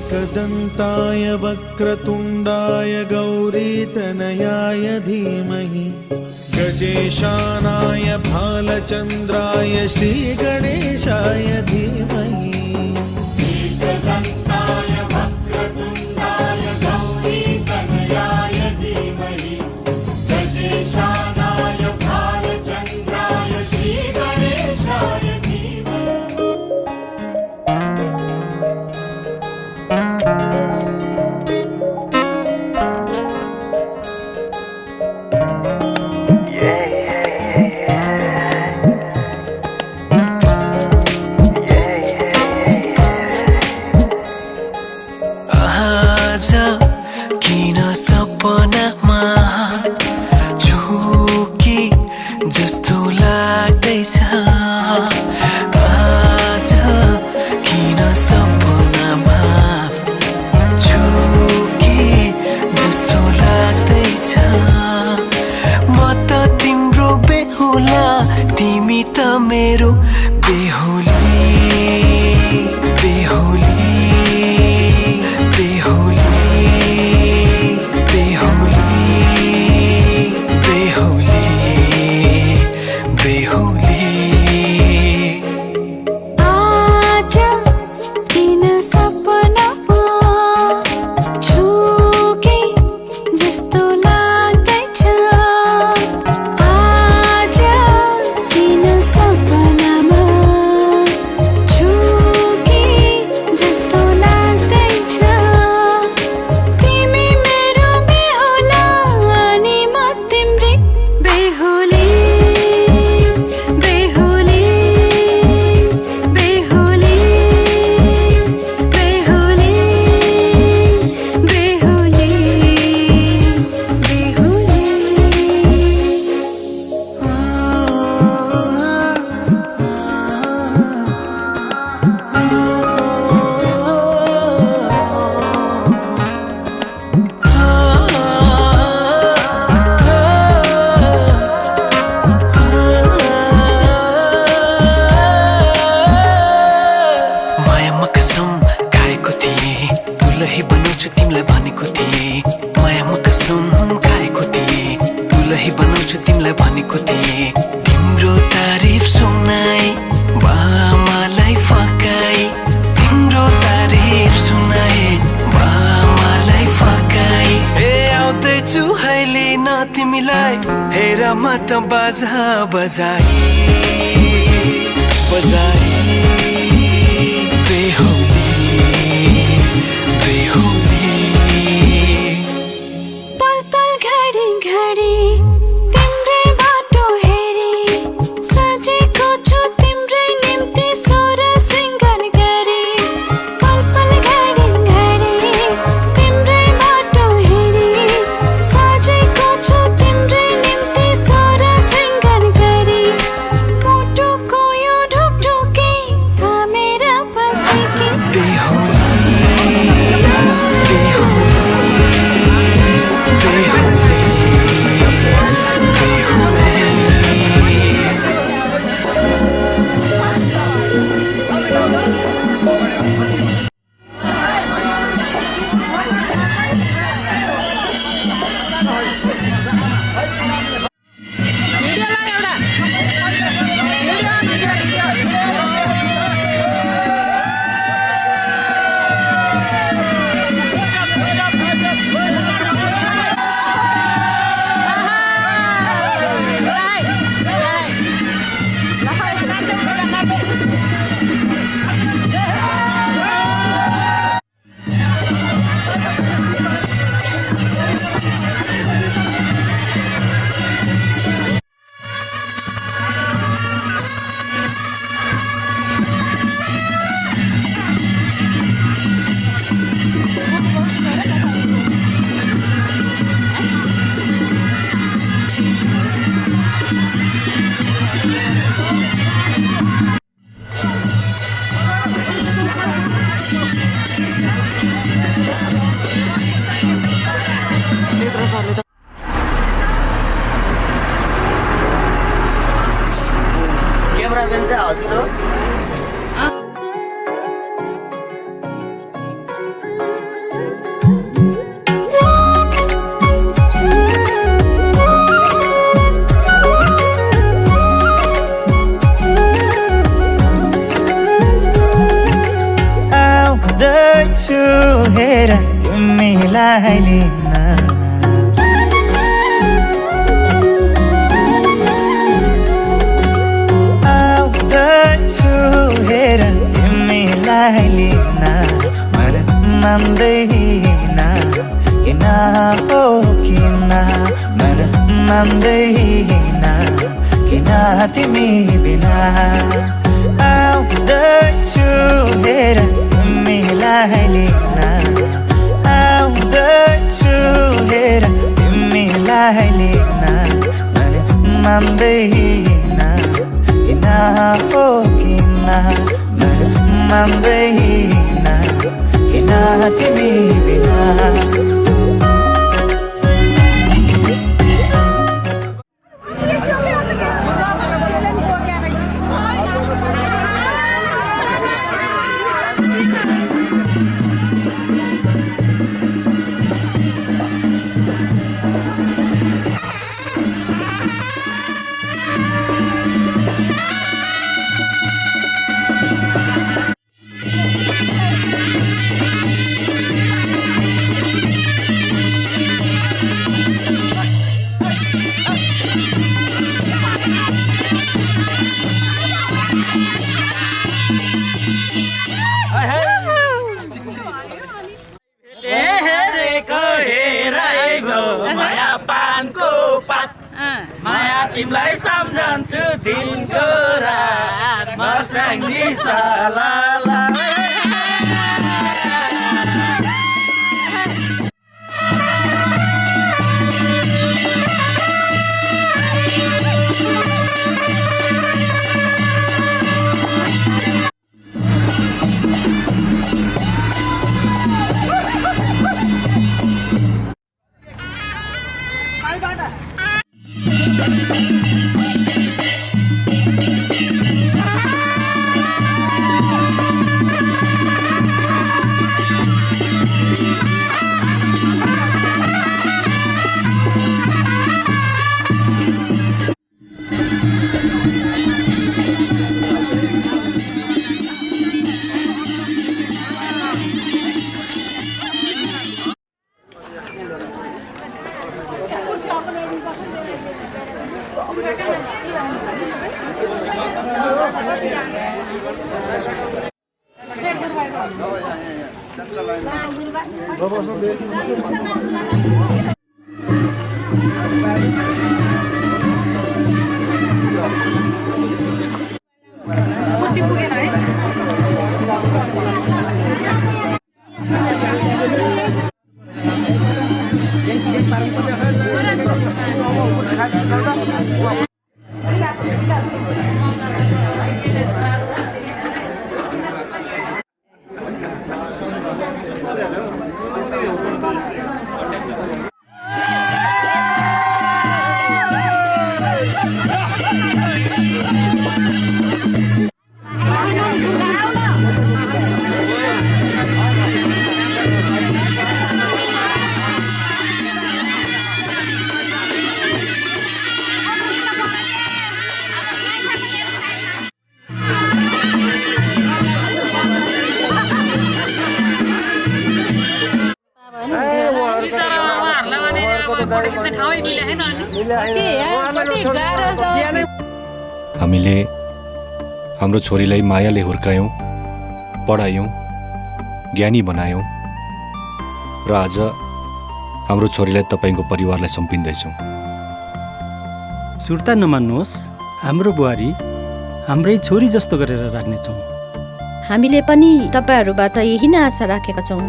एकदन्ताय वक्रतुण्डाय गौरीतनयाय धीमहि गजेशानाय भालचन्द्राय श्रीगणेशाय धीमहि एकदन्ताय वक्रतुण्डाय गौरीतनयाय धीमहि गजेशानाय भालचन्द्राय श्रीगणेशाय किन सपनामा झुकी जस्तो लाग्दैछ आज किन सपनामा झुकी जस्तो लाग्दैछ म त तिम्रो बेहुला तिमी त मेरो बेहुली बेहुली तिम्रो तारिफ सुनाई बामालाई फकाई तिम्रो तारिफ सुनाई बामालाई फकाई ए आउँदैछु अहिले न तिमीलाई हेर म त बाजा बजाई बजाई बेहुली बेहुली पल पल घडी घडी छुहेर तिमीलाई लिन आउँदैछु हेर तिमीलाई लिन मन मान्दैन किन हो किन मन मान्दैन किन तिमी बिना आउँदैछु हेर तिमीलाई लिन आउँदैछु हेर तिमीलाई लिन मन मान्दैन किन हो किन मन मान्दैन किन तिमी बिना माया पानको पात माया तिमीलाई सम्झन्छु दिनको रात मर्स्याङ्गी सलाला हामीले हाम्रो छोरीलाई मायाले हुर्कायौँ, पढायौँ, ज्ञानी बनायौँ र आज हाम्रो छोरीलाई तपाईँको परिवारलाई सुम्पिँदैछौँ। सुर्ता नमान्नुहोस्, हाम्रो बुहारी हाम्रै छोरी जस्तो गरेर राख्नेछौँ। हामीले पनि तपाईँहरूबाट यही नै आशा राखेका छौँ।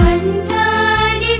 अंजाली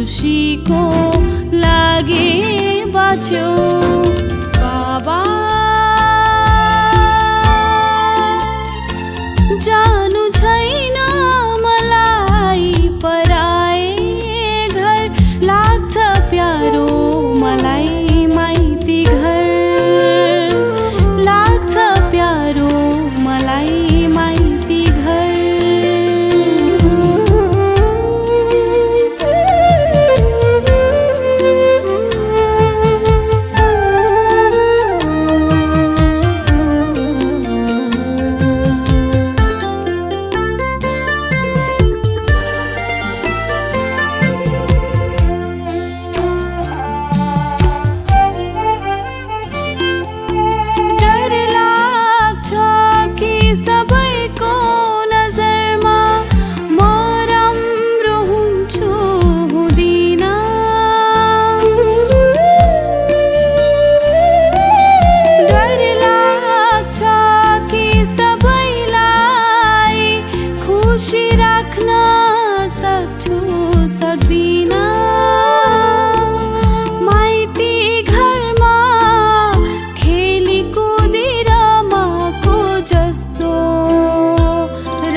खुसीको लागि बाँच्यो बाबा जानु छैन मलाई पराए घर लाग्छ प्यारो मलाई माइती घर लाग्छ प्यारो मलाई माइती घर सबैको नजरमा म राम्रो हुन्छु हुँदिन डर लाग्छ कि सबैलाई खुसी राख्न सक्छु सक्दिन माइती घरमा खेली कुदी रमाको जस्तो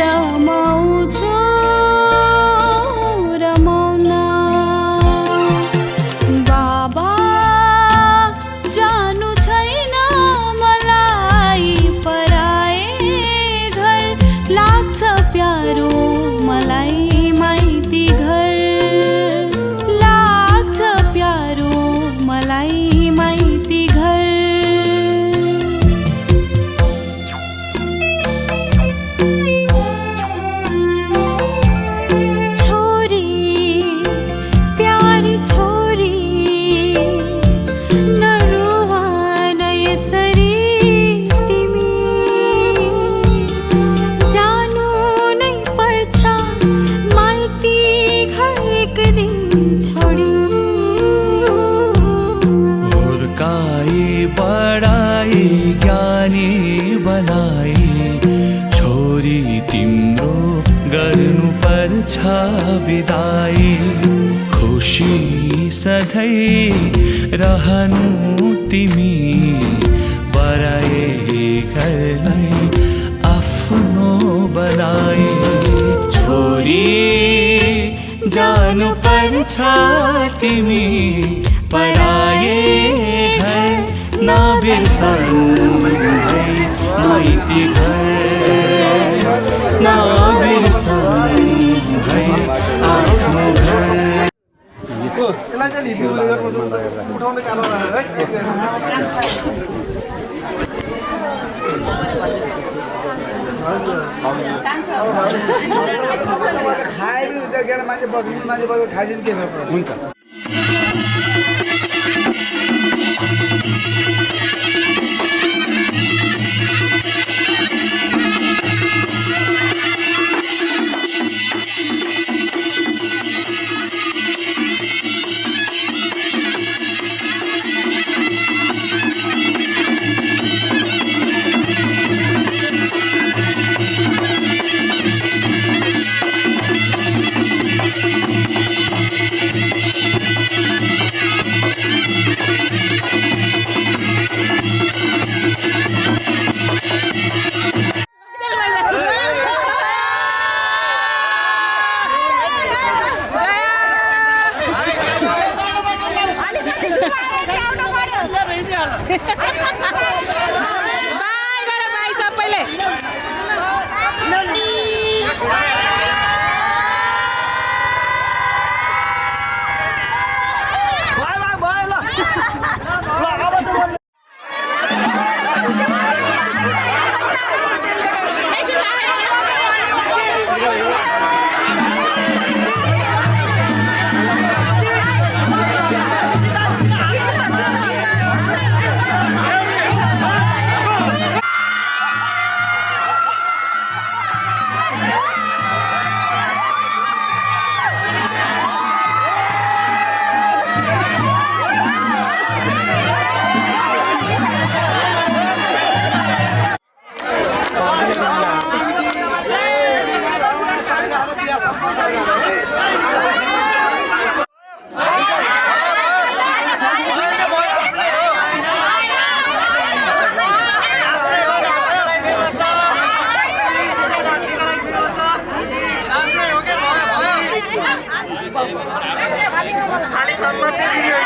रमाउँछु रमाउन बाबा जानु छैन मलाई पराए घर लाग्छ प्यारो मलाई माइती घर लाग्छ प्यारो मलाई माइती घर छोरी प्यारी छोरी नरुवा न यसरी तिमी जानु नै पर्छ माइती घर एक दिन छोडी हुर्काई बढाई ज्ञानी बनाई छोरी तिम्रो गर्नु पर्छ विदाई खुसी सधैँ रहनु तिमी बराए घरलाई आफ्नो बनाई छोरी जानु पर्छ तिमी पराए घर नबिर्सनु है माइती घर नबिर्सनु है आफ्नो घर खाएर मान्छे बस्नु खाइदिनु के हुन्छ खाली खम्मा देखियो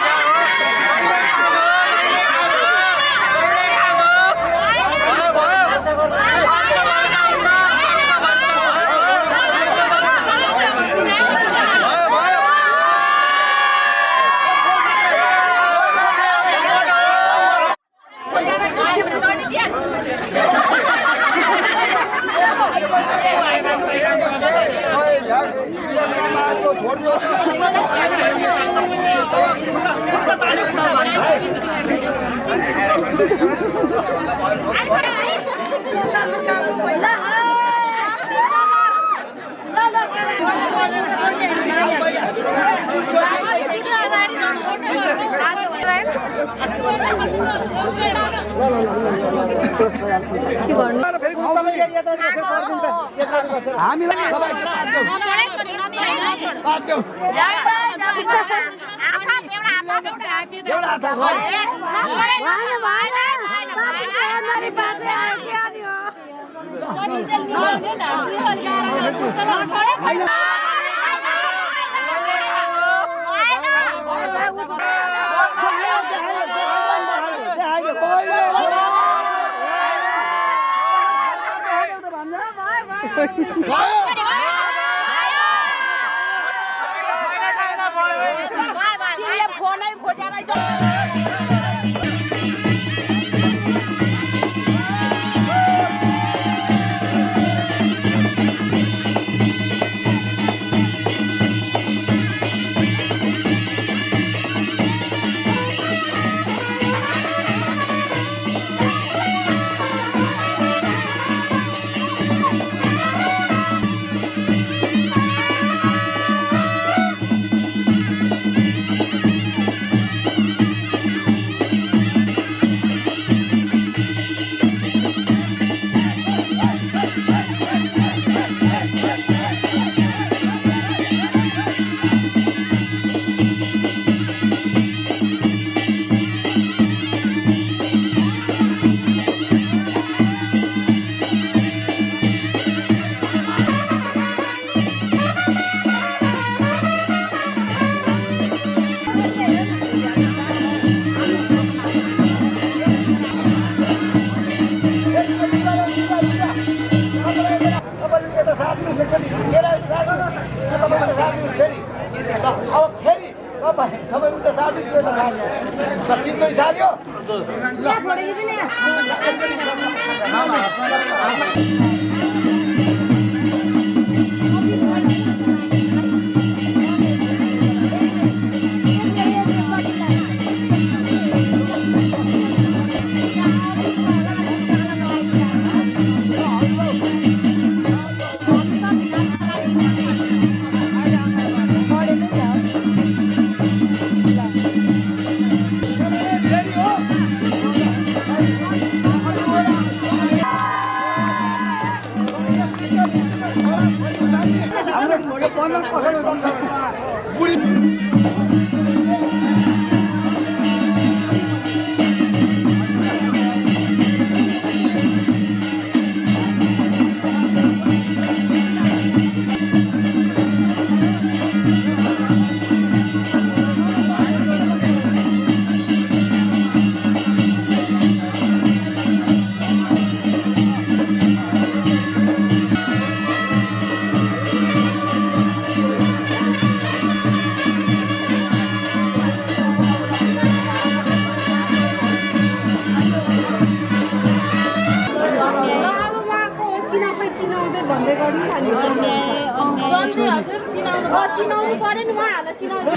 चिनाउनु पर्यो नि उहाँहरूलाई चिनाउनु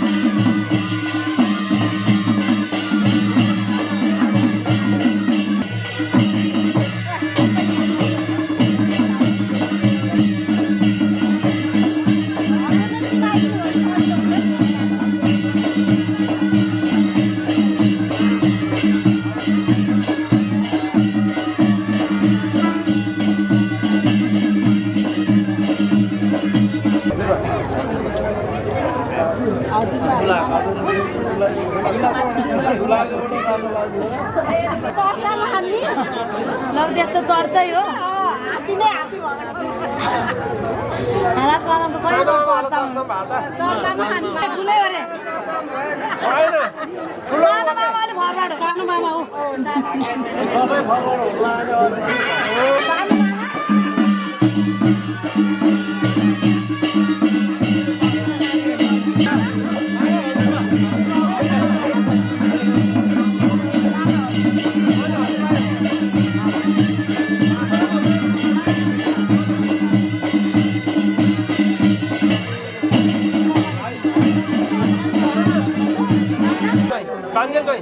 चर्चामा हाल्ने ल त्यस्तो चर्चै हो हात्ती नै हात्ती हालात गर्न त छैन चर्चा ठुलै अरे होइन सानो बाबाले भरबाट सानो बाबा हो सबै फरक होला बाङ्गे गई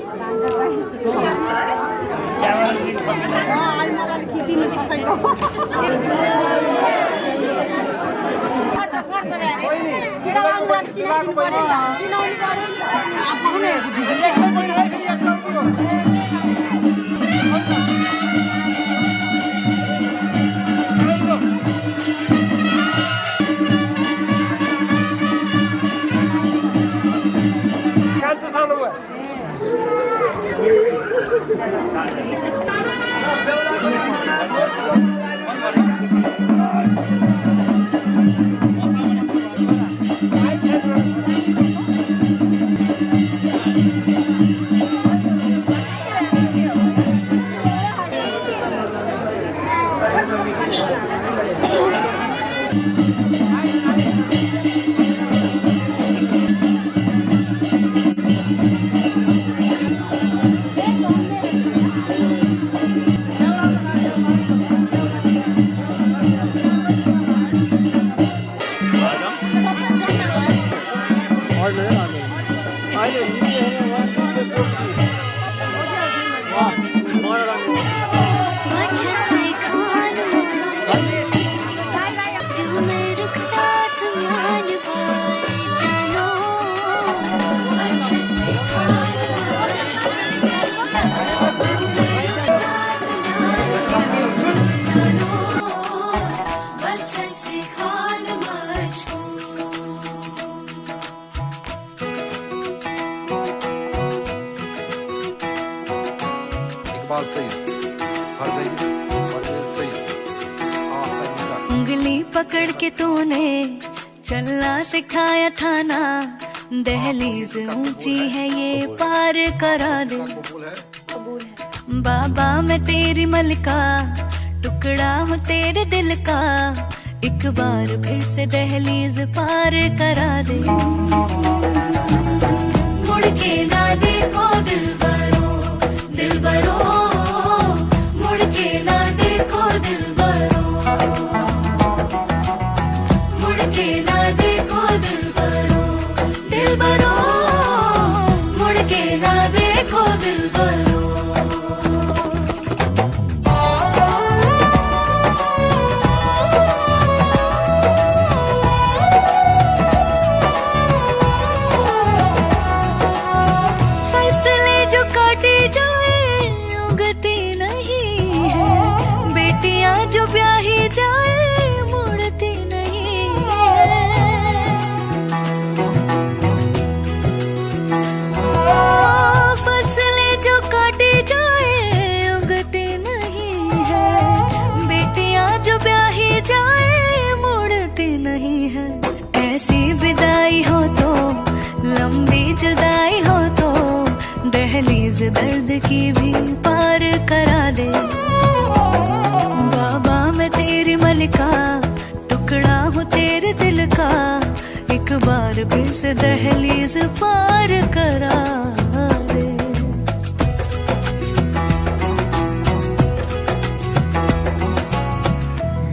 कान्छो सानो भयो उंगली पकड़ के तूने चलना सिखाया था ना, दहलीज ऊंची है ये पार करा दे। बाबा मैं तेरी मलका, टुकड़ा हूँ तेरे दिल का, एक बार फिर से दहलीज पार करा दे। मुड़ के ना देखो दिलबरो, दिलबरो, मुड़ के ना देखो दिलबरो, मुड़ के ना देखो दिलबरो, दिलबरो, मुड़ के ना देखो दिलबरो। जो ब्याही जाए मुड़ती नहीं है, फसलें जो काटी जाए उगती नहीं है, बेटियां जो ब्याही जाए मुड़ती नहीं है। ऐसी विदाई हो तो, लंबी जुदाई हो तो, दहलीज दर्द की भी पार करा दे। बाबा मैं तेरी मलिका, टुकड़ा हूँ तेरे दिल का, एक बार फिर से दहलीज पार करा दे।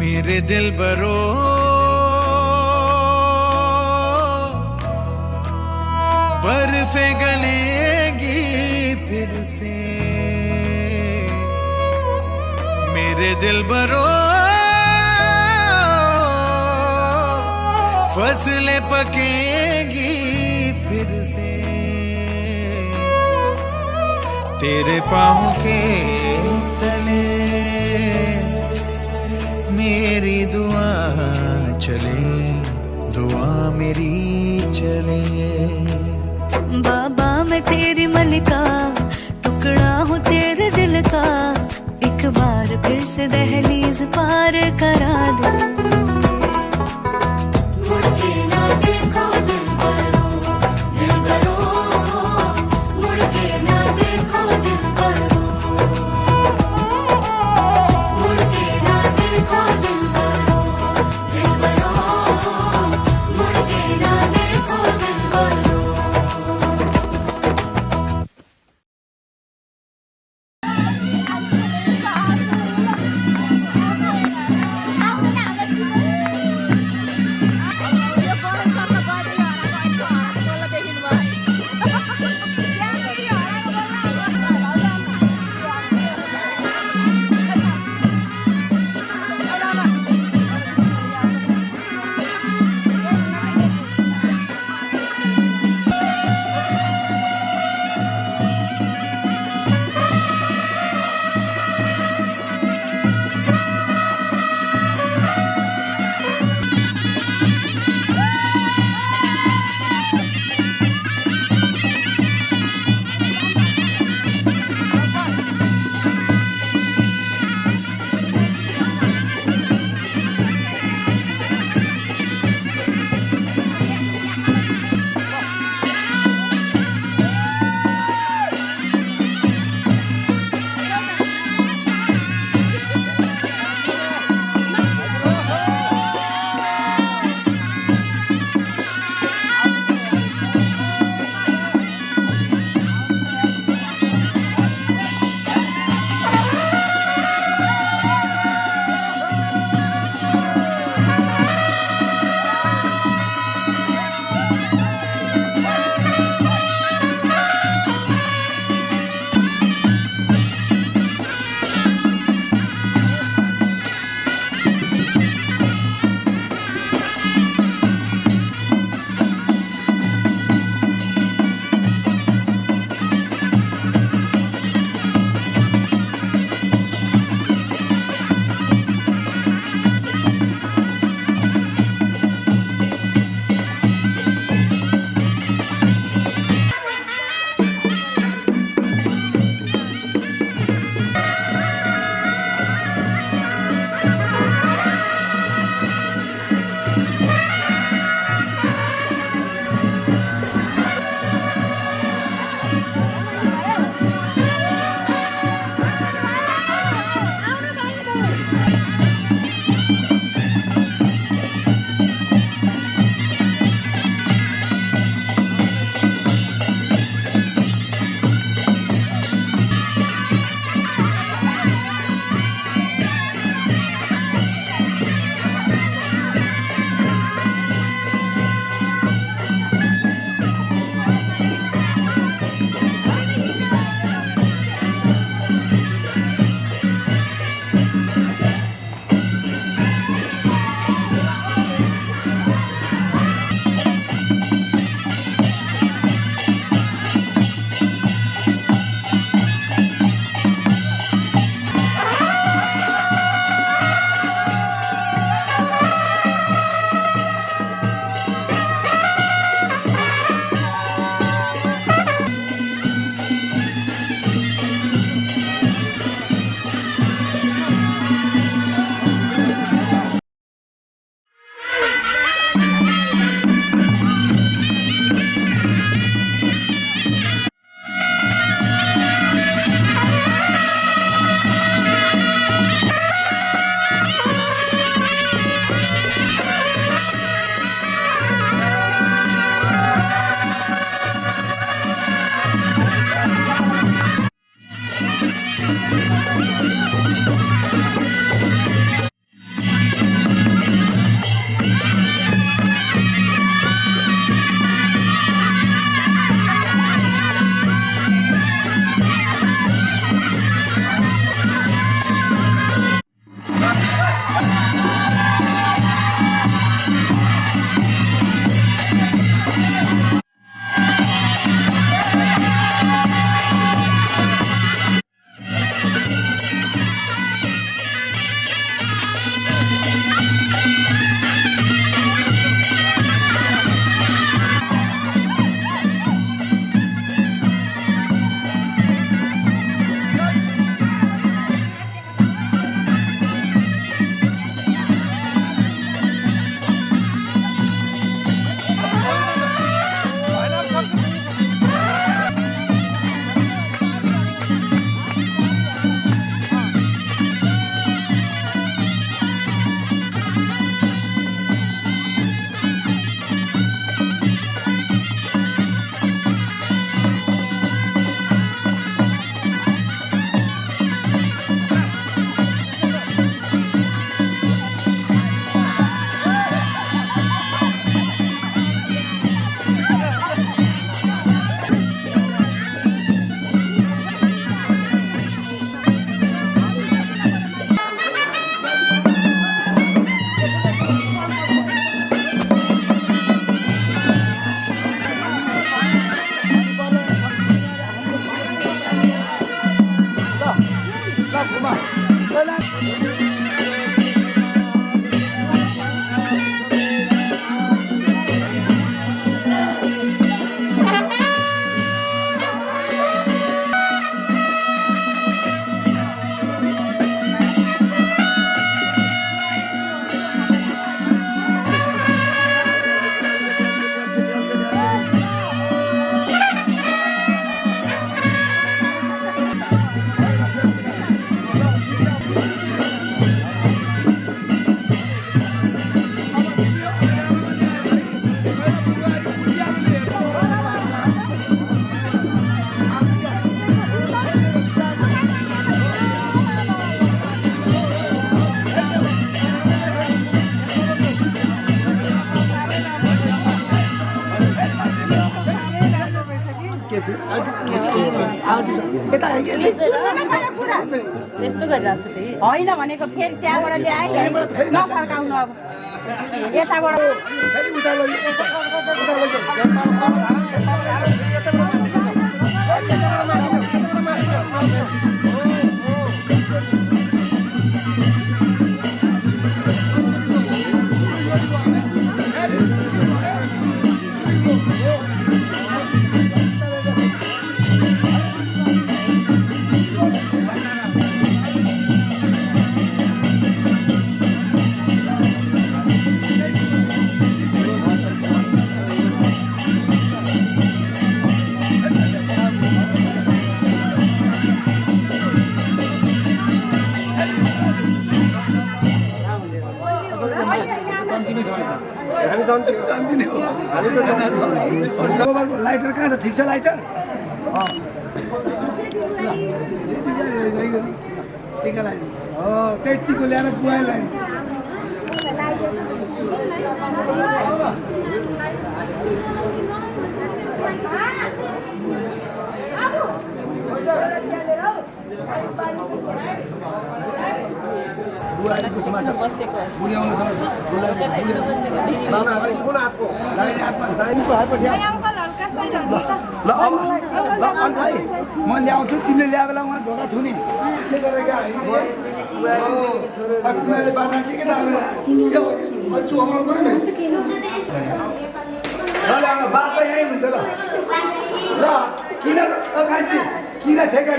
मेरे दिल बरो बर्फे गलेगी फिर से, मेरे दिल बरो फसलें पकेगी फिर से, तेरे पाँव के तले मेरी दुआ चले, दुआ मेरी चले। बाबा मैं तेरी मलिका, टुकड़ा हूँ तेरे दिल का, एक बार फिर से दहलीज पार करा दे। मुड़ के ना देखो दिलबरो, दिलबरो, मुड़ के ना देखो दिलबरो, मुड़ के ना देखो दिलबरो, दिलबरो, मुड़ के ना देखो दिलबरो। यस्तो गरिरहेको छु फेरि होइन भनेको फेरि त्यहाँबाट ल्याएँ नफर्काउनु अब यताबाट लाइटर कहाँ छ ठिक छ लाइटर त्यतिको ल्याएर बुहाई लाइन म ल्याउँछु तिमीले ल्याएको बेला उहाँ ढोका थुने त्यसै गरेर बाटो यहीँ हुन्छ ल ल किन कान्छी किन छेका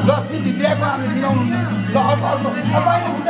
लक्ष्मी भित्रियाको हामी दिलाउनु ल अर्को अर्को हुन्छ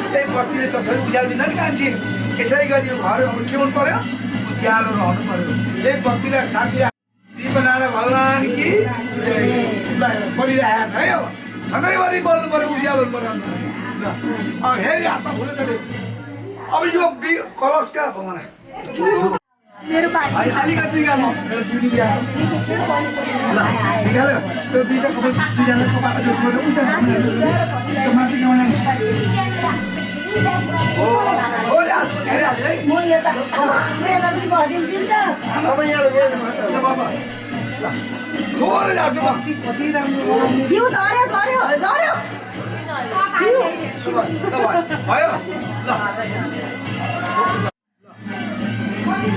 फेरि बत्तीले त्यसरी उज्याल्दिन नि मान्छे यसरी गरी यो घर अब के हुनु पर्यो उज्यालो रहनु पर्यो त्यही बत्तीलाई साक्षी बनाएर भगवान कि परिरहेको छ है अब सधैँभरि बोल्नु पर्यो उज्यालो पर्यो अब फेरि हातमा फुले त अब यो कलश कहाँ भगवान मेरो भाइ अलिकति निकाल्नु मेरो दुई बिहा ल निकाल्यो त्यो दुईटा कपाल दुईजना कपाल छोडेर उता माथि गाउने हो हो यार हेरिहाल्छ है अब यहाँ ल बाबा ल थोरै जान्छु म दिउ झर्यो झर्यो झर्यो ल भयो ल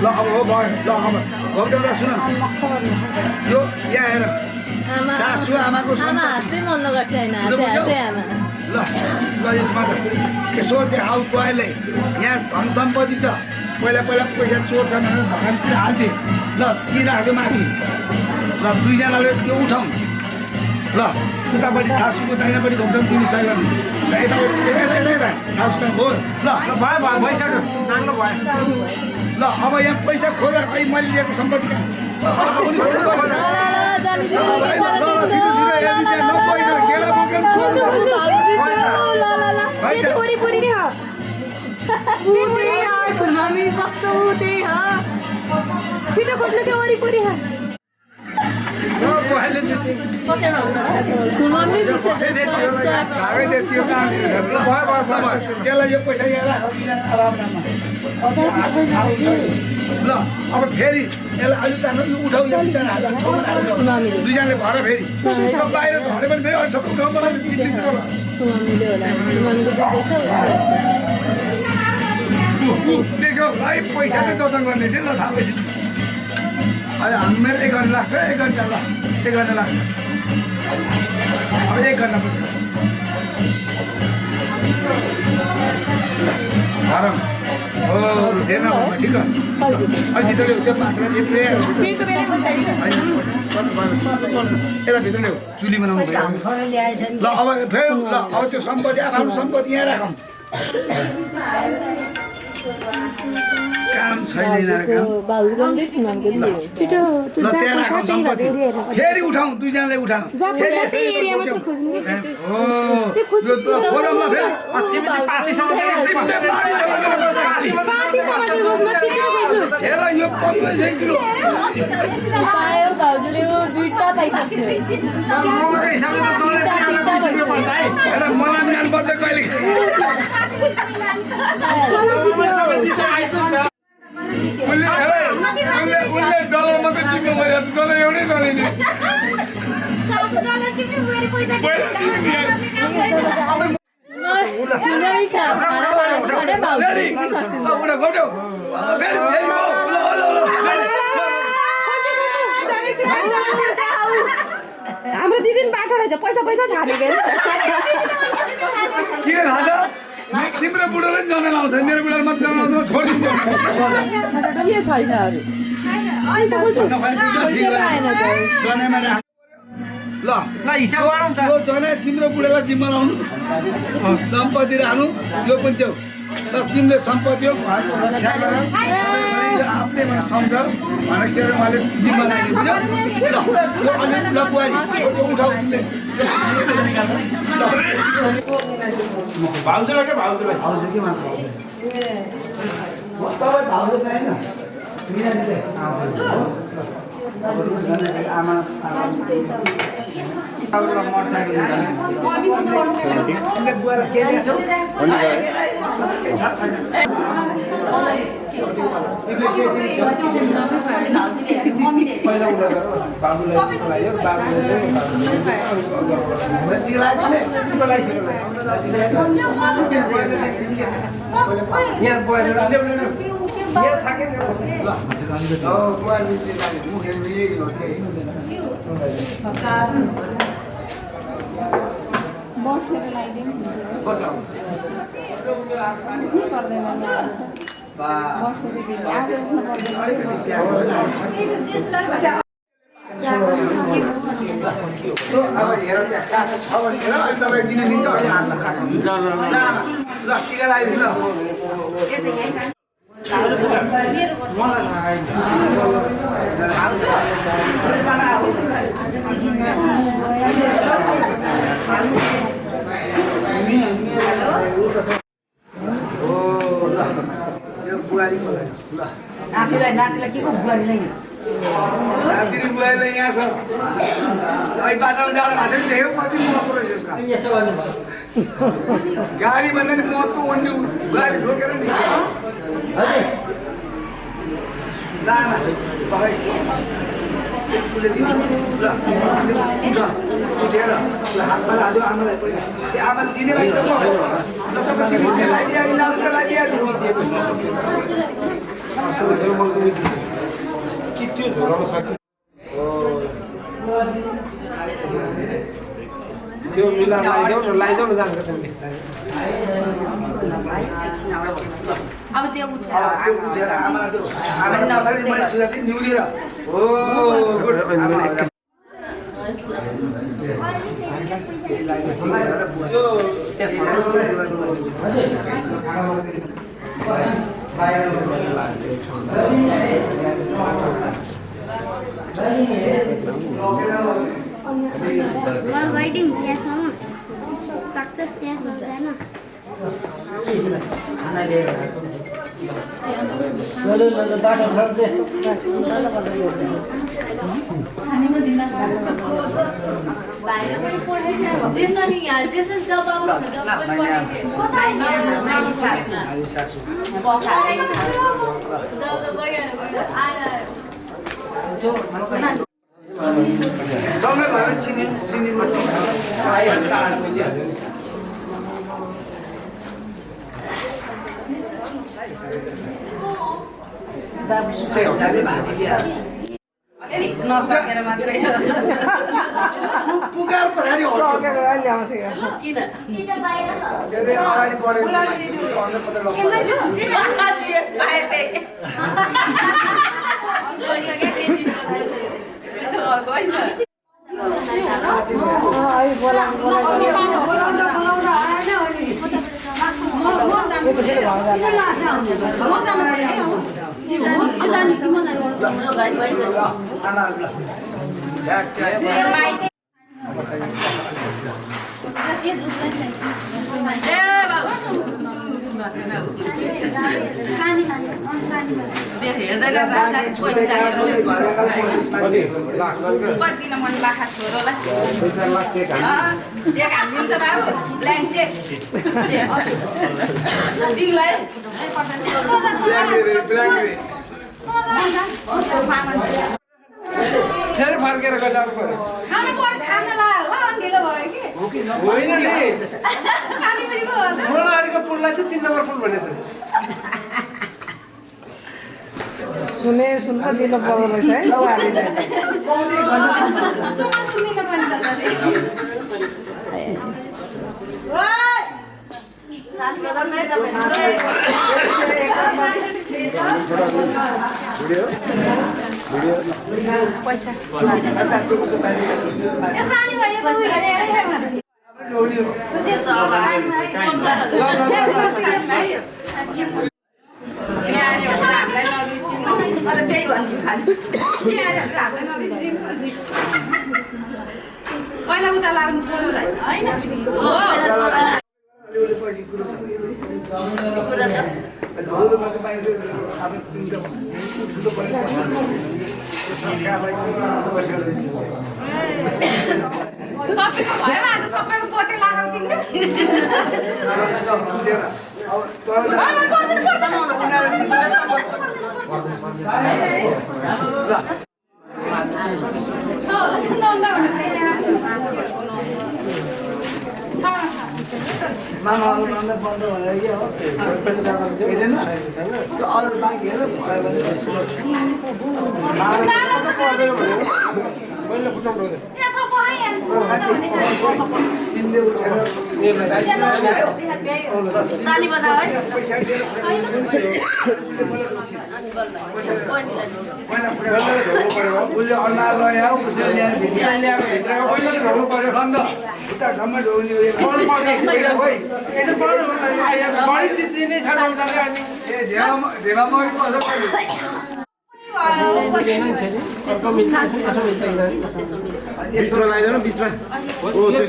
ल अब हो भयो ल अब भक्तदा सुन यो यहाँ हेर सासु आमाको आमा हाँस्दै मन नगर्छ होइन हाँसे आमा ल ल यसमा त यसो देखाउ बुवाले यहाँ धन सम्पत्ति छ पहिला पहिला पैसा चोर्छ भनेर धनतिर हाल्थे ल ती राख्यो माथि ल दुईजनाले त्यो उठाउँ ल उतापट्टि सासूको दाहिनापट्टि घोप्टाउँ तिमी सही गर्नु ल यतापट्टि सासु त हो ल भयो भयो भइसक्यो नाङ्लो भयो ल अब यहाँ पैसा खोजेर खै मैले लिएको सम्पत्ति कस्तो त्यही हो छिटो खोज्नु थियो वरिपरि त्यसलाई यो पैसा यहाँ ल अब फेरि यसलाई अलिक तान्नु यो उठाउ दुईजनाले भएर फेरि बाहिर झरे पनि फेरि अलिक सबै देखो भाइ पैसा चाहिँ जतन गर्ने चाहिँ ल थाहा भएपछि अहिले हामी मेरो 1 घन्टा लाग्छ 1 घन्टा ल 1 घन्टा लाग्छ अब 1 घन्टा पछि आराम हो हेर्न ठिक हो अहिले त त्यो पात्रा टिप्ने यसलाई भित्र ल्याऊ चुली बनाउनु भयो ल अब फेरि ल अब त्यो सम्पत्ति आफ्नो सम्पत्ति यहाँ राखौँ काम छैन फेरि उठाउँ दुईजनाले उठाउँ हेर यो 1500 किलो भाउजूले दुईटा पाइसक्यो मलाई बिहान पर्छ कहिले उसले डलर मात्रै टिप्नु भयो डलर एउटै गरिने हाम्रो दिदी बाटो रहेछ पैसा पैसा झारे के थाहा छ तिम्रो बुढोले जनाल आउँछ मेरो बुढाले मात्र जनाल आउँछ छोडिदिन्छ के छैन ल हिसाब गरौँ त यो जनै तिम्रो बुढालाई जिम्मा लाउनु सम्पत्ति राख्नु यो पनि त्यो ल तिमीले सम्पत्ति हो आफ्नै सम्झ भनेर के अरे उहाँले जिम्मा लाग्यो बुझ्यो ल बुहारी उठाउ तिमीले भाउजूलाई के भाउजूलाई भाउजू के मात्र तपाईँ भाउजू छैन आमा बुवालाई के दिएछौ छैन पहिला उनीहरू बाबुलाई यहाँ बसेर लगाइदिउँ बसेर आज उठ्नु अब हेर त्यहाँ छ भने तपाईँ दिन दिन्छ अहिले हातमा खास हुन्छ ल टिका लगाइदिनु नातिलाई के को बुहारी छैन नातिनी बुहारीलाई यहाँ छ अहिले बाटोमा जाँदा हालेर देख्यो कति महत्त्व रहेछ यसको गाडी भन्दा नि महत्त्व भन्ने गाडी ठोकेर नि हजुर उसले दिनु ल उठेर ल हातमा हाल्यो आमालाई पनि त्यो आमाले दिने भाइ त त्यो मिला लाइदेऊ न जान्छ तिमीले अब त्यो उठेर आमालाई त्यो आमाले मैले सुधार्दै निउलेर हो good While waiting, yes, mama. Success, yes, Jana. सँगै भएर चिनी सुकै हुनाले भाती ल्याएर नसकेर मात्रै पुकार पछाडि सकेको ल्याउँथ्यो किन अगाडि फेरि फर्केर गजाउनु पर्यो होइन नि मुलारीको पुललाई चाहिँ 3 नम्बर पुल भनेको सुन्न दिनु पर्दो रहेछ है लवारीलाई पैसा पहिला उता लाग्नु छोरोलाई सबैको पोते लगाऊ मामा बन्द भनेर के हो हेर्दैन त्यो अरू बाँकी हेर मैले फुटाउनु तिनले उठेर उसले अनुहार लगायो उसले ल्याएर ढोग्नु पर्यो बन्द खुट्टा ढम्मै ढोग्ने ढेमा मरि पर्छ बिचमा लगाइदेऊ बिचमा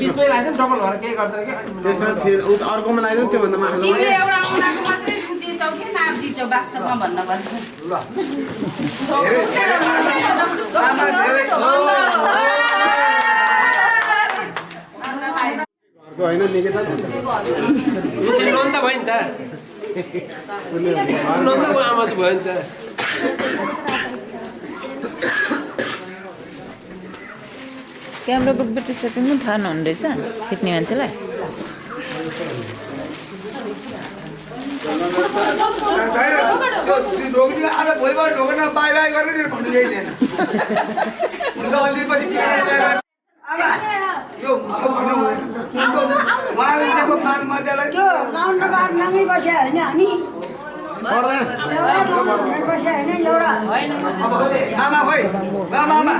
बिचमै लगाइदेऊ डबल भएर केही गर्दैन कि त्यसमा अर्कोमा लगाइदेऊ त्योभन्दा माथि वास्तवमा भन्न पर्छ होइन निकै नन्द भयो नि त नन्दको आमा चाहिँ भयो नि त क्यामेरा बुक ब्याट्री सेटिङ पनि थाहा नहुने रहेछ खिच्ने मान्छेलाई भोलिबाट ढोक्न बाई बाई गरेर भन्नु यही थिएन यो भन्नु उहाँले दिएको मान मध्येलाई मामा खोइ मामा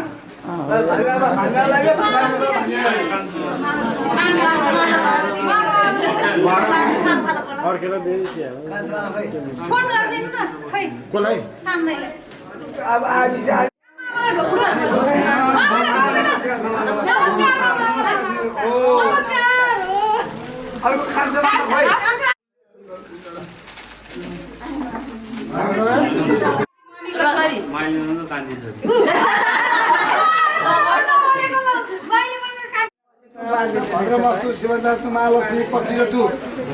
भद्रमस्तु शिवदास महालक्ष्मी पक्षिरतु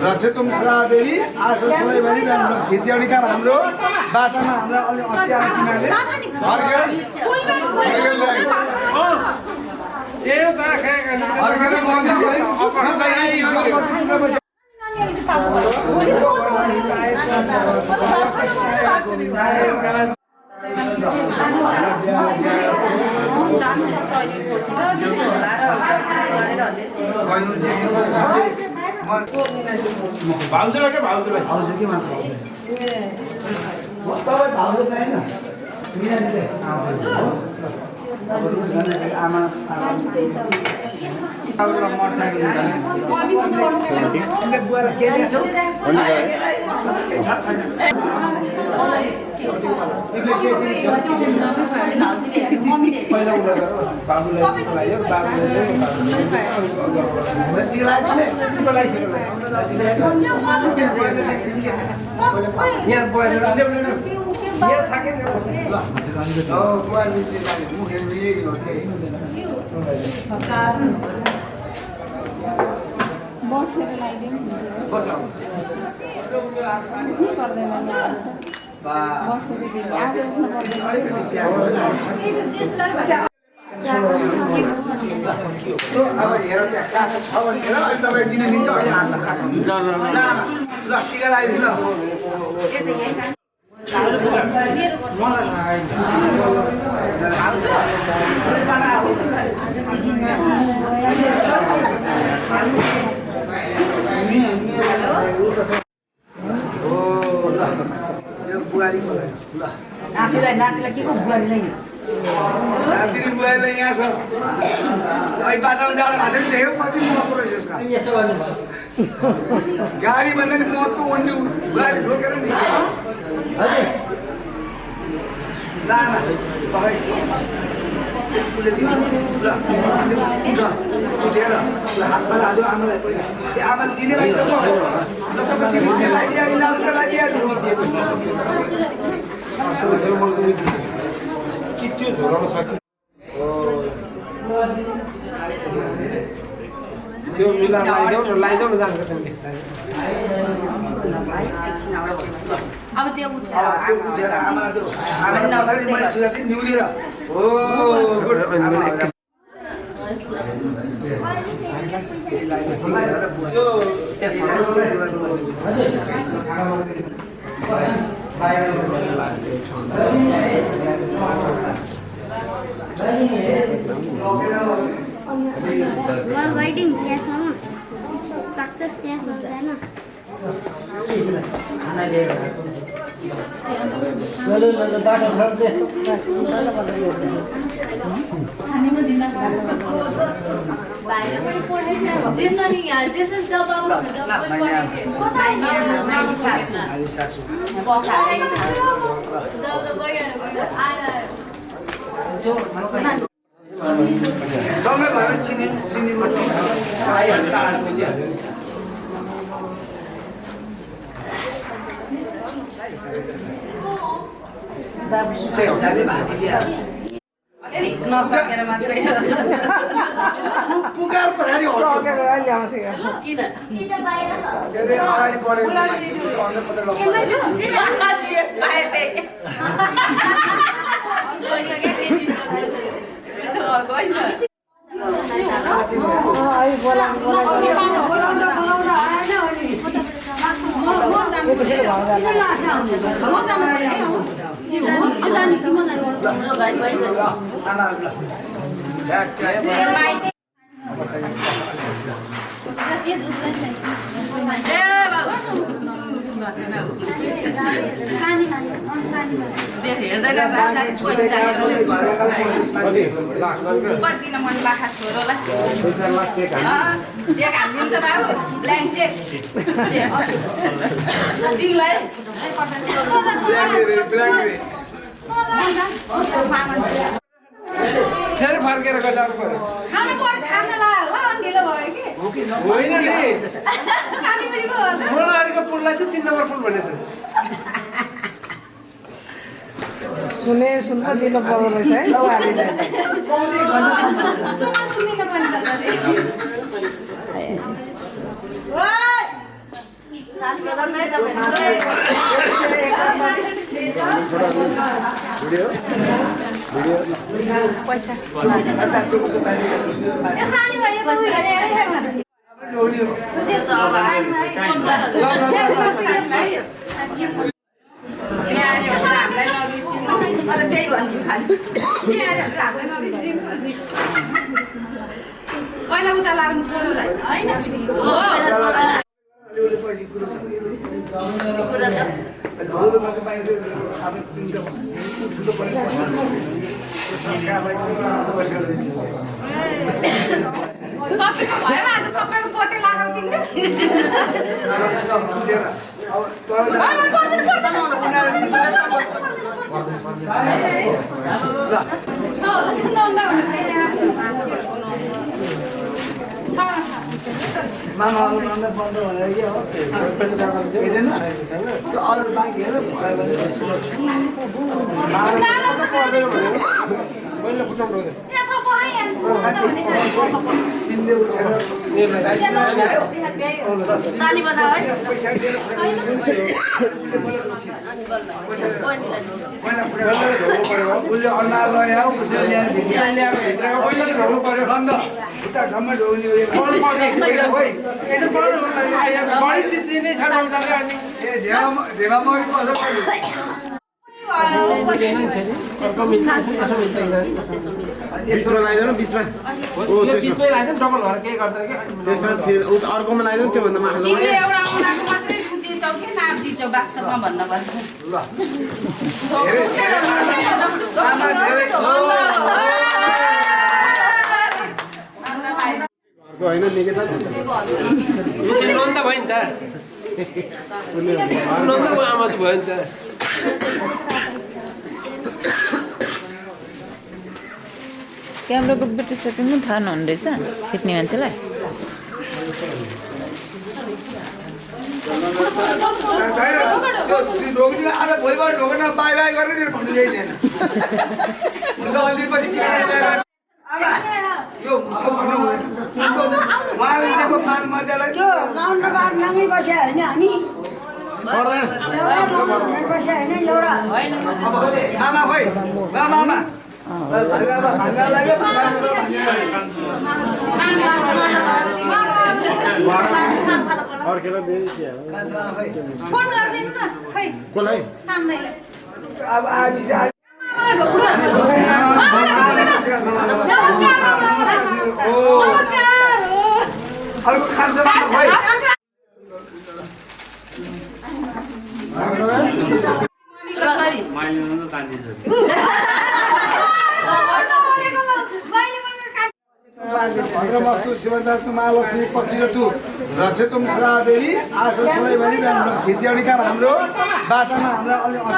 रक्षतुम सदादेवी आशा सधैँभरि खिच्यौडी काम हाम्रो बाटामा हामीलाई अलि अस्ति आएको भाउजूलाई के भाउजूलाई भाउजू के मात्र तपाईँ भाउजू छैन सुनिहाल्नु आमा मोटरसाइकल बुवालाई के ल्याछौ छैन पहिला बाबुलाई बसेर लगाइदिनु बसेर दिनु आज उठ्नु अब हेर त्यहाँ काठो छ भनेर तपाईँ दिन दिन्छ अहिले हातमा खास हुन्छ ल टिका लगाइदिनु बुहारी नातिलाई के को बुहारी नै नाति बुहारी यहाँ छ अहिले बाटोमा जाँदा हातले देख्यो कति महत्त्व रहेछ यसो गर्नु गाडी भन्दा नि महत्त्व भन्ने गाडी रोकेर नि हजुर ल उठेर हातमा लाग्यो आमालाई पहिला त्यो आमाले दिने त्यो मिला लगाइदेऊ न जान्छ अब त्यो उठेर आमाले निउलेर ओ गुड वेडिङ त्यहाँसम्म सक्सेस त्यहाँसम्म जान बाटो घर त्यस्तो सँगै भएर चिनी नसकेर मात्रै पुकार पछाडि सकेर ल्याउँथ्यो किन अगाडि बढेको फेरि फर्केर गजाउनु पर्यो होइन नि मुलाहरूको पुललाई चाहिँ 3 नम्बर पुल भनेको सुने सुन्न दिनु पर्दो रहेछ है लौहारीलाई पहिला उता लाउने छोरोलाई सबैको पोते लगाउँदिन मामा अन्डर बन्द भनेर के हो हेर्दैन अरू बाँकी हेर उसले अनुहार लगायो उसले ल्याएको पर्यो बन्द ढम्मै ढोग्ने ढेमा मौरी कसो बिचमा लगाइदेऊ न बिचमा बिचमै लगाइदेऊ डबल भएर के गर्दैन के त्यसमा अर्कोमा लगाइदेऊ त्योभन्दा माथि तिमीले एउटा औँलाको मात्रै दिन्छौ कि नाप दिन्छौ वास्तवमा भन्न पर्छ होइन निकै नन्द भयो नि त नन्दको आमा चाहिँ भयो नि त क्यामेराको ब्याट्री सेटिङ पनि थाहा नहुने रहेछ खिच्ने मान्छेलाई भोलिबाट ढोकेर बाई बाई गरेर भन्नु छैन मामा खोइ मामा अर्को खान्छ भद्रवस्तु शिवदासु महालक्ष्मी पक्षी तु रक्षतुम सदादेवी आशा सधैँ भनी भित्याउने काम हाम्रो बाटामा हामीलाई अलि अस्ति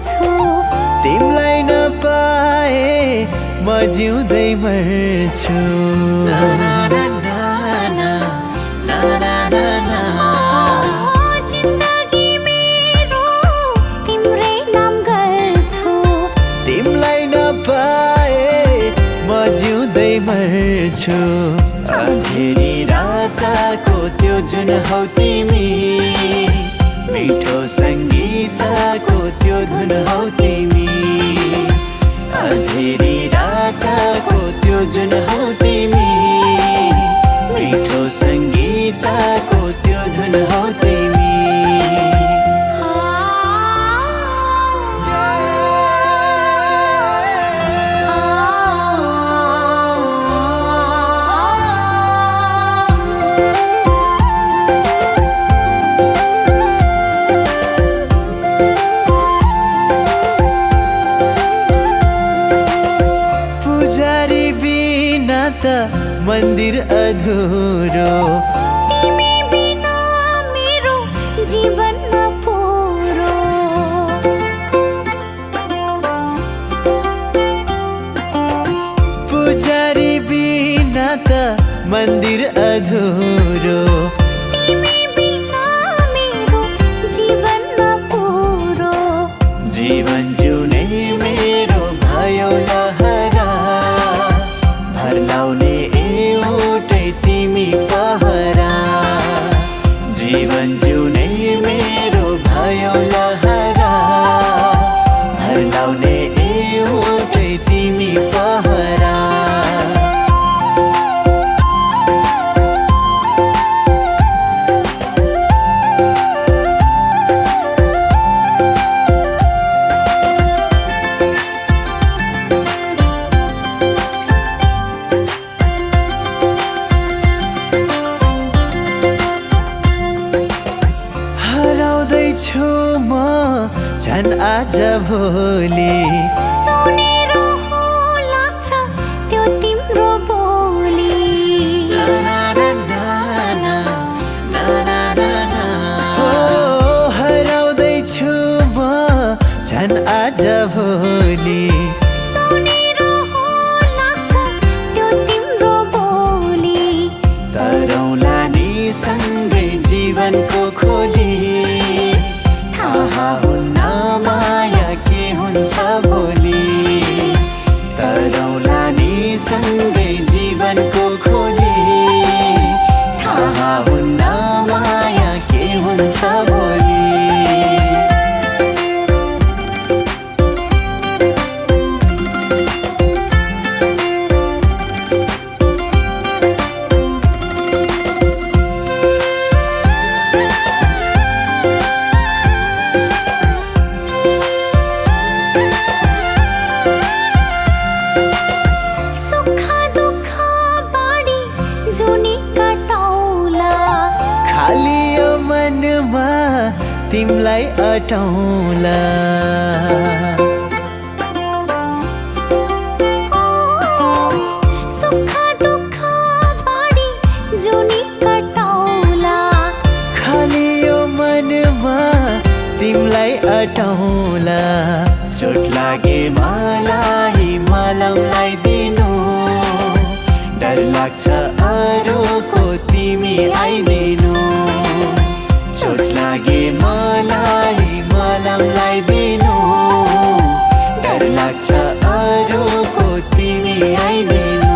गर्छु तिमलाई नपाए म जिउँदै मर्छु जिन्दगी मेरो तिम्रै नाम गर्छु तिमलाई नपाए म जिउँदै मर्छु अँधेरी रातको त्यो जुन हौ तिमी मिठो सङ्गीतको त्यो धुन हौ तिमी अँधेरी रातको त्यो जुन हौ तिमी मिठो सङ्गीतको त्यो धुन हौ तिमी मन्दिर अधुरो तिमी बिना मेरो जीवन नपुरो पुजारी बिना त मन्दिर अधुरो तिमी बिना मेरो जीवन नपुरो जीवन जिउने मेरो भयो लहरा भर्लाउने एउटै तिमी पहरा जीवन जिउने मेरो भयो लहरा भर्लाउने एउटै तिमी पहरा झन् आज भोलि सुनेर हो लाग्छ त्यो तिम्रो बोली हराउँदैछु म झन् आज भोलि सुनेर हो लाग्छ त्यो तिम्रो बोली तरौला नि सँगै जीवनको खोली थाहा हुन्न माया के हुन्छ भोलि तरौला नि सँगै जीवनको खोली थाहा हुन्न माया के हुन्छ भोलि तिमलाई अटाउला सुख दुःख बाडी जुनी कटाउला खाली यो मनमा तिमलाई अटाउला चोट लागे मलाई मलमलाई दिनु डर लाग्छ अरूको तिमी आइदिनु चोट लागे मलाई मलमलाई दिनु डर लाग्छ अरूको तिमी आइदिनु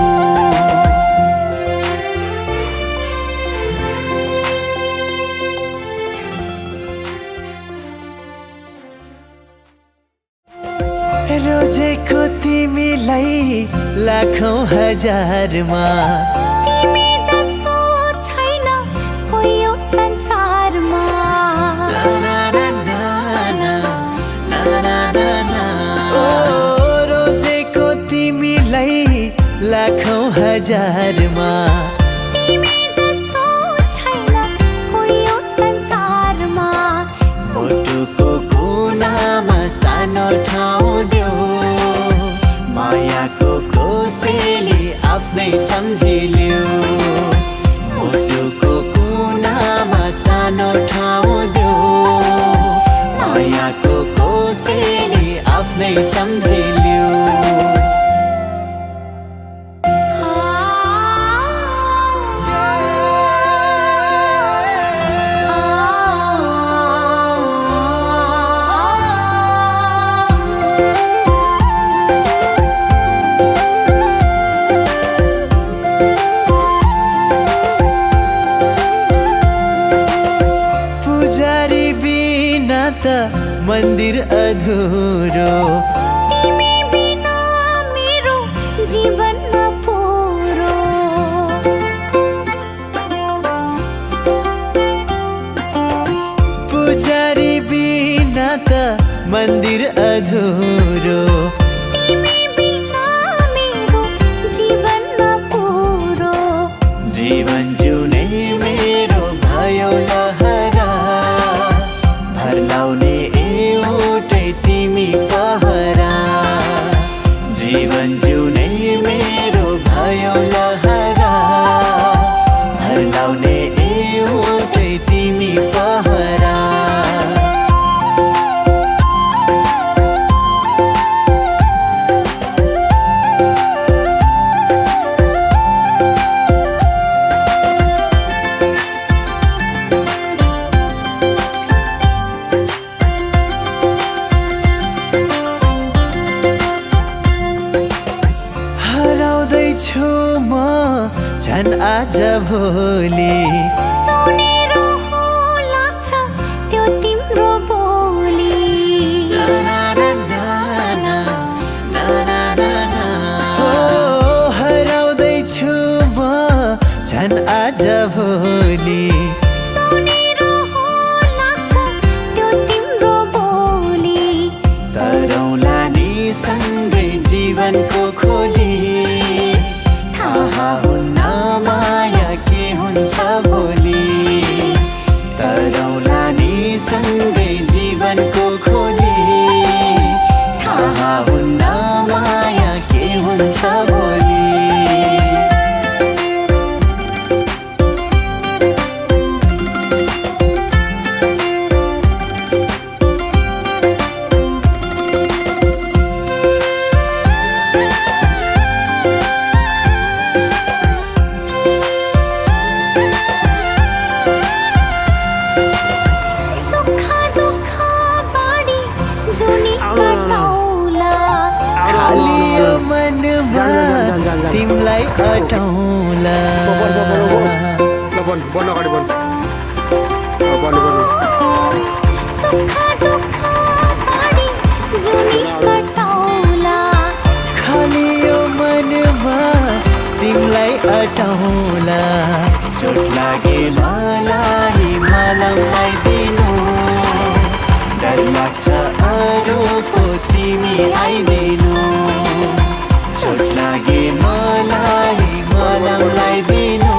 रोजेको तिमीलाई लाखौं हजारमा तिमी जस्तो छैन कोही यो संसारमा रोजेको तिमीलाई लाखौं हजारमा तिमी जस्तो छैन कोही यो संसारमा मुटुको कुनामा सानो ठाउँ देऊ मायाको कोसेली आफ्नै सम्झिल्यौ मुटुको कुनामा सानो ठाउँ देऊ मायाको कसैले आफ्नै सम्झिल्यो मन्दिर अधुरो तिमी बिना मेरो जीवन नपुरो पुजारी बिना त मन्दिर अधुरो तिमी बिना मेरो जीवन नपुरो जीवन जिउने मेरो भयो लहरा भर लाउने एउटै तिमी पहरा जीवन जिउने मेरो भयो लहरा भर लाउने एउटै तिमी पहरा झन् आज भोलि सुनेर हो लाग्छ त्यो तिम्रो बोली हराउँदैछु म झन् आज भोलि सुनेर हो लाग्छ त्यो तिम्रो बोली तरौला नि सँगै जीवनको खोली थाहा हुन्न माया के हुन्छ भोलि तरौला नि सँगै जीवनको खोली थाहा हुन्न माया के हुन्छ भोलि तिमलाई अटाउला सुख दुःख बाडी जुनी कटाउला खाली यो मनमा तिमलाई अटाउला चोट लागे मलाई मलमलाई दिनु डर लाग्छ अरूको तिमी आइदिनु चोट लागे मलाई मलमलाई दिनु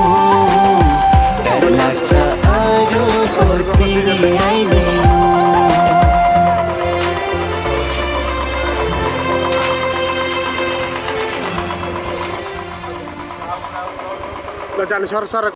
डर लाग्छ अरूको तिमी आइदिनु जानु सर सर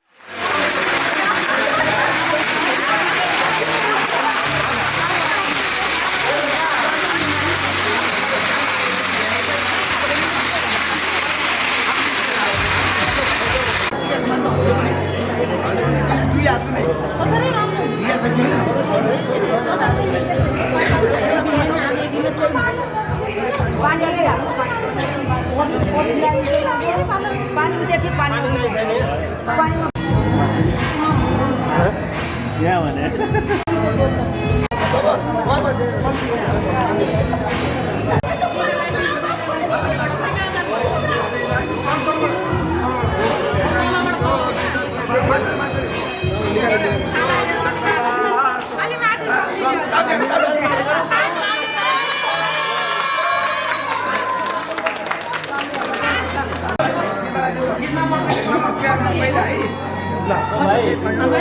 यहाँ भने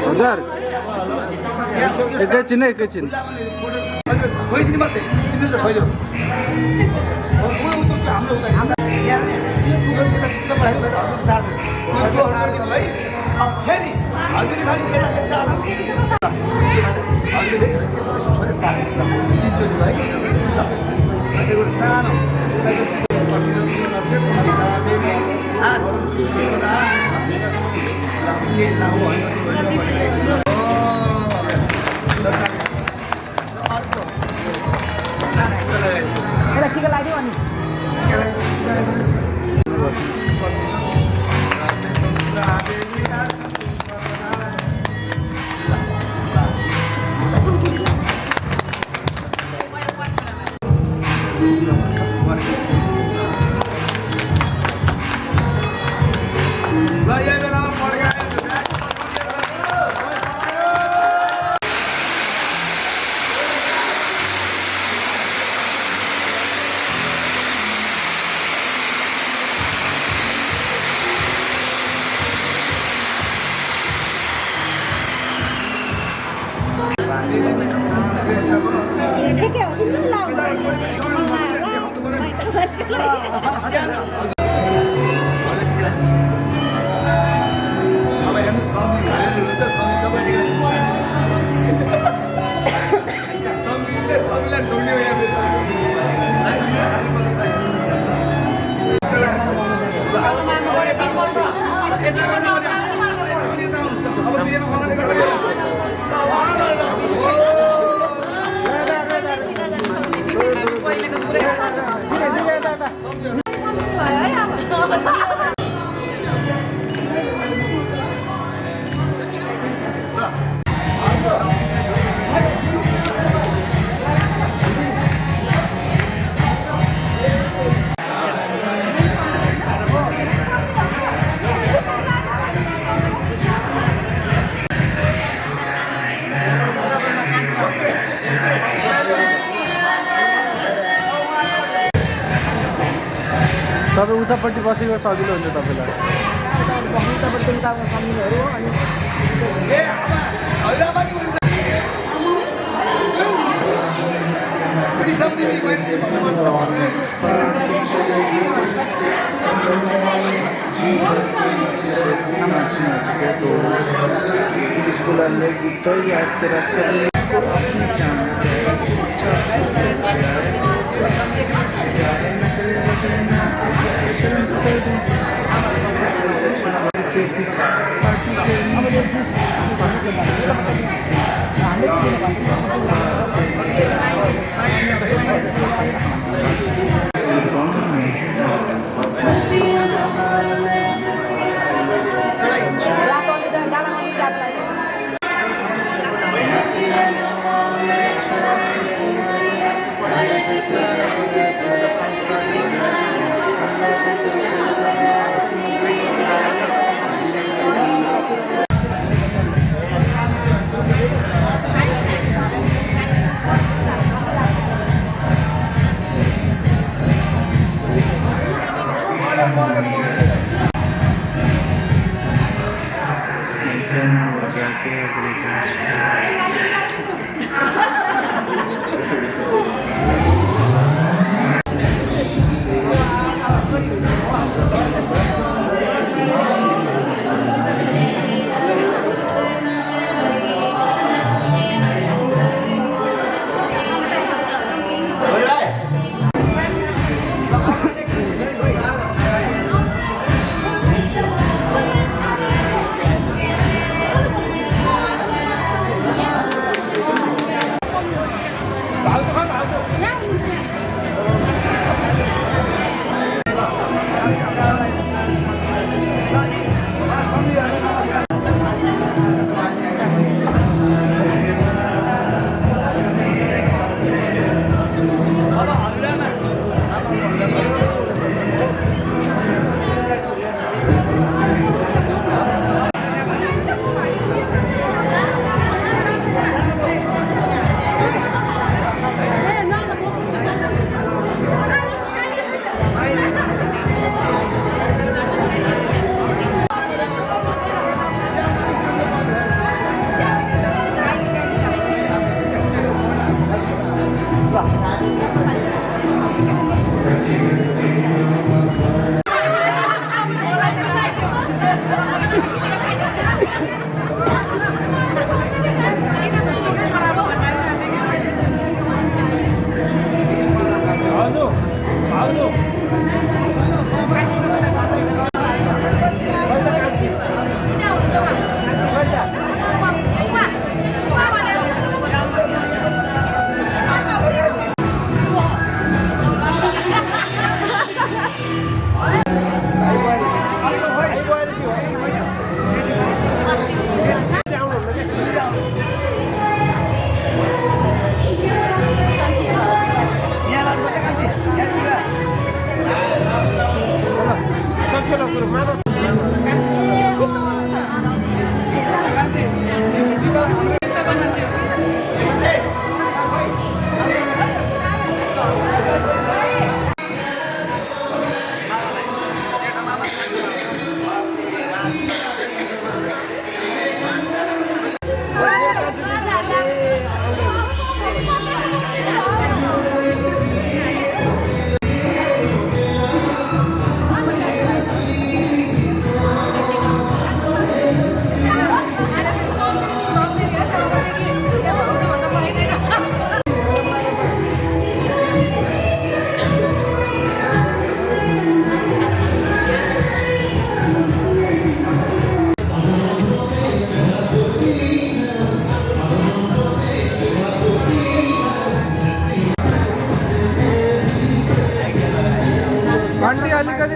हजुर एकैछिन है एकैछिन छोइदिनु मात्रै तिमीले त छोइदेऊ फेरि हजुरले खालि तिनचोटि भाइ ल एउटा सानो टिका लाग्यो अनि तपाईँ उतापट्टि बसेको सजिलो हुन्छ तपाईँलाई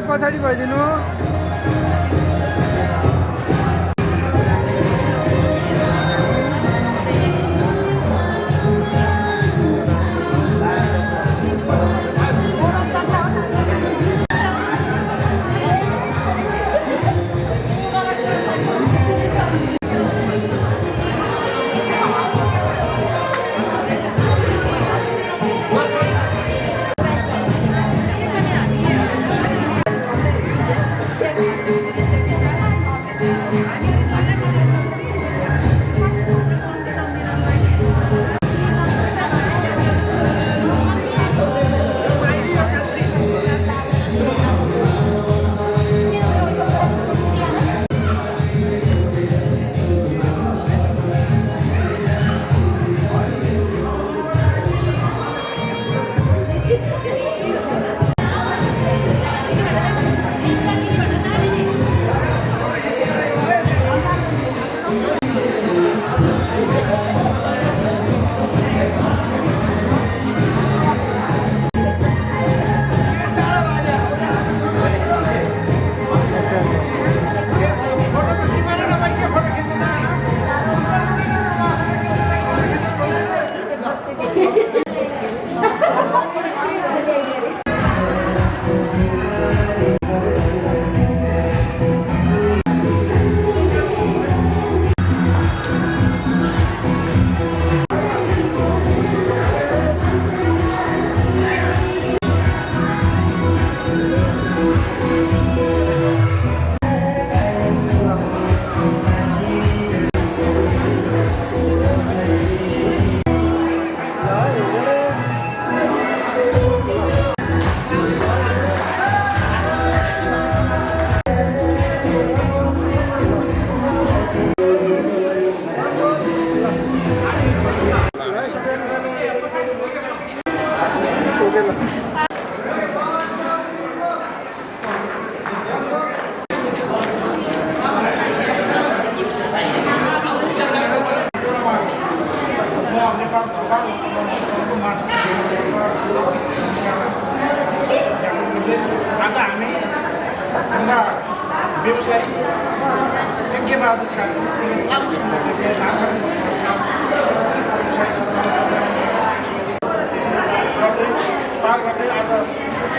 पछाडि भइदिनु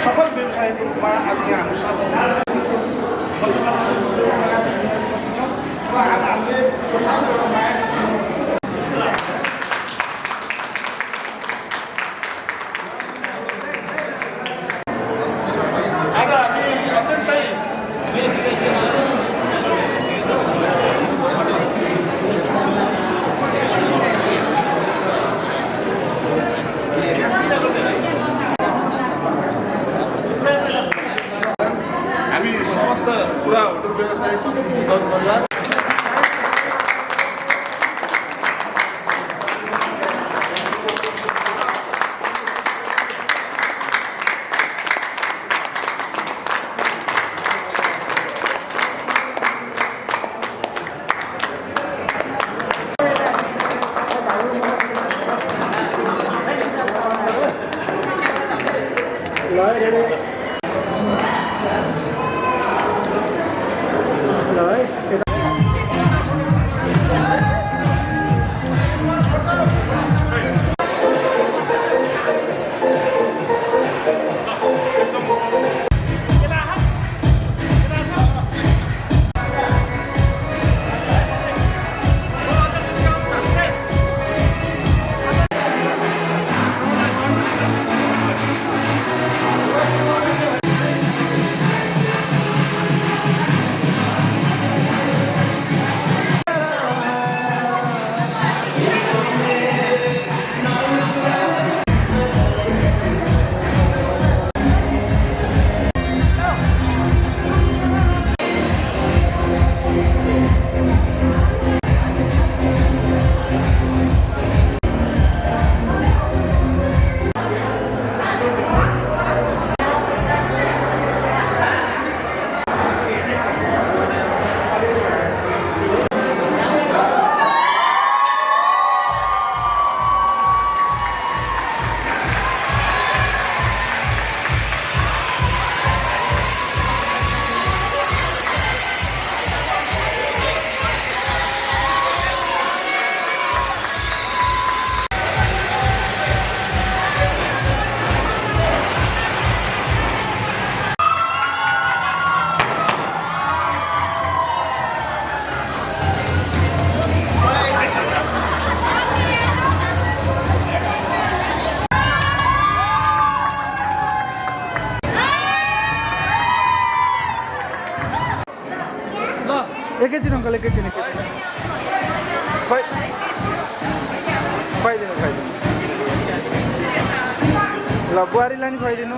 सफल व्यवसायको रूपमा आज यहाँ हाम्रो साथ पुरा होटल व्यवसाय सञ्चालन परिवार एकैछिन अङ्कल एकैछिन खुवाइदिनु ल बुहारीलाई नि खुवाइदिनु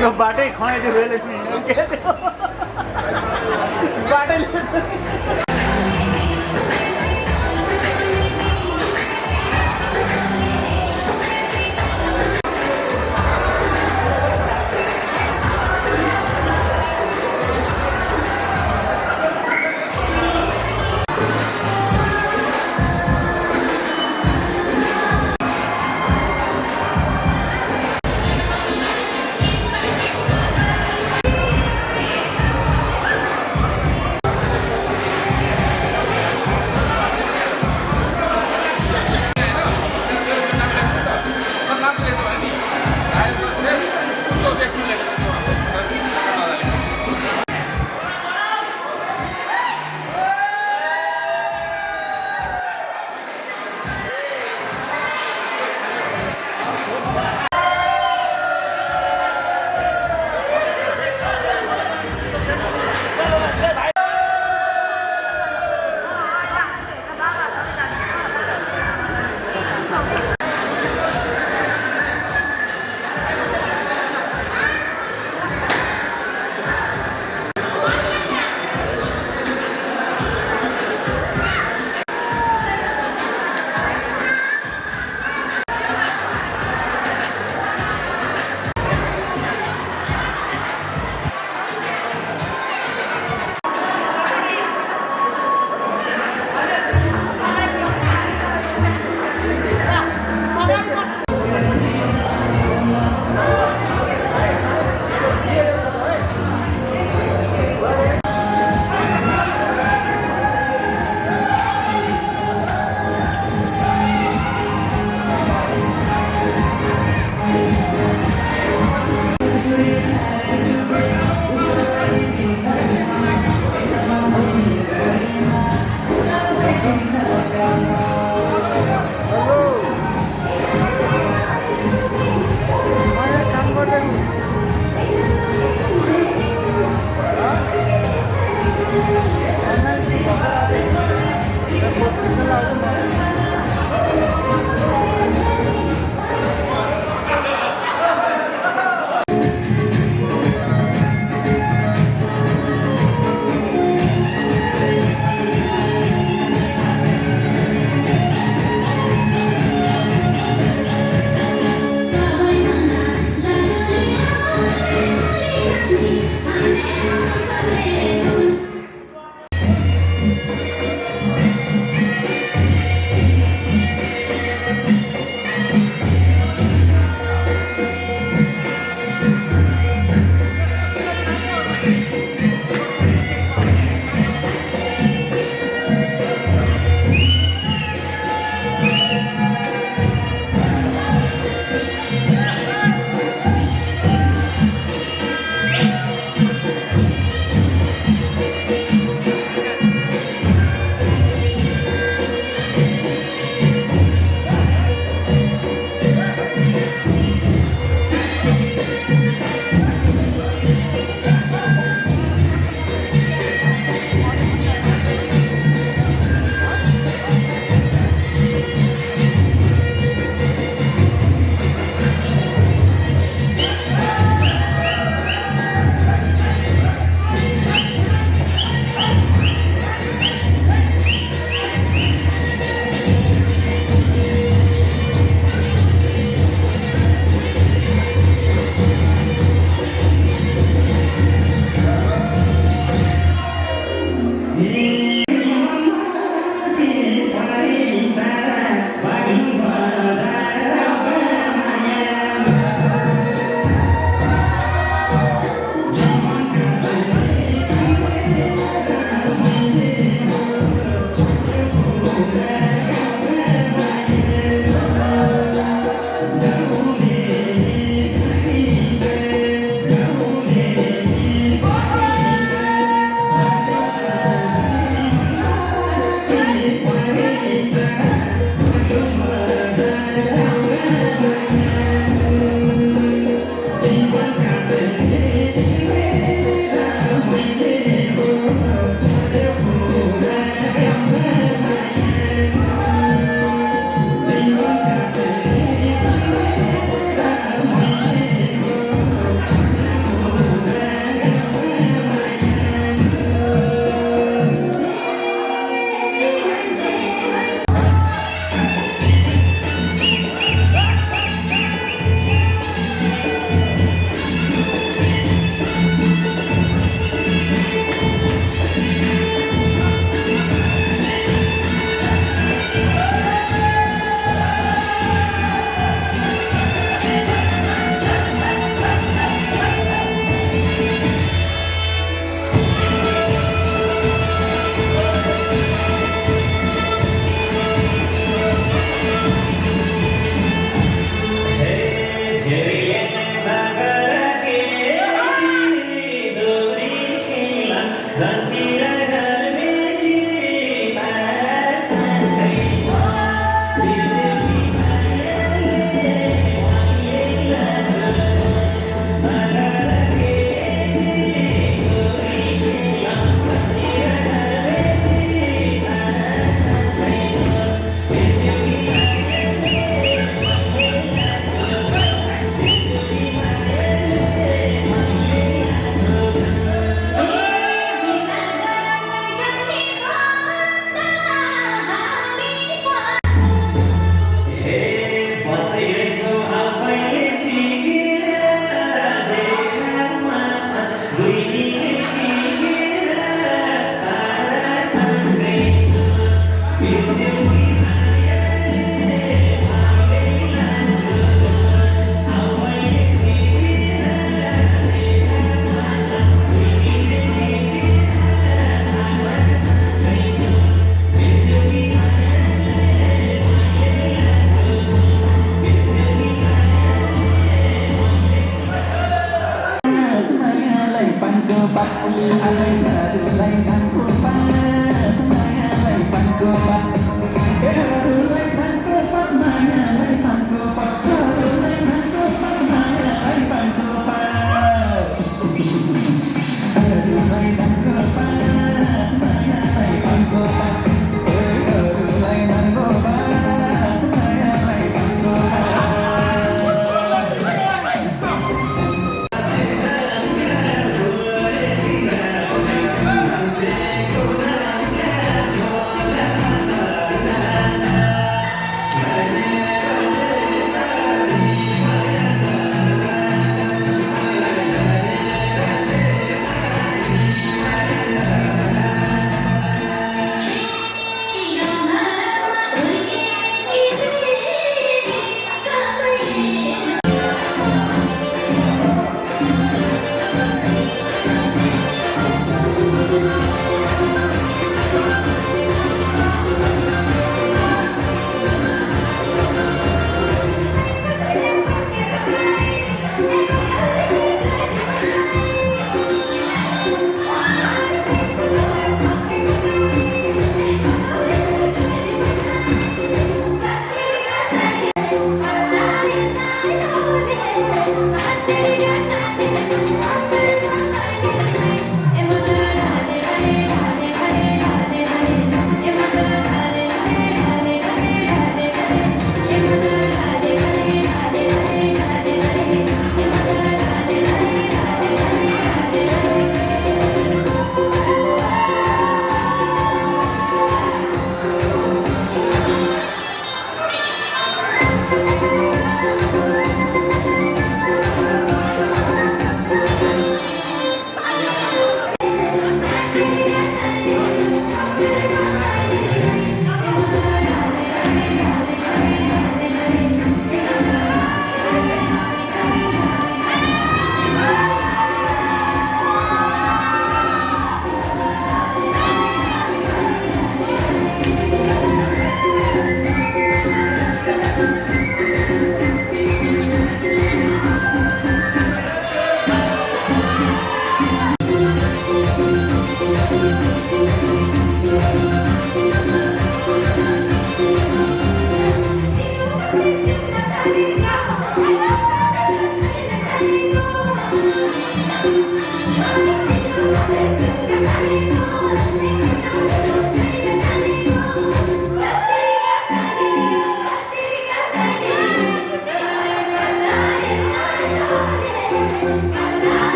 यो बाटै खुवाइदियो बेले बाटै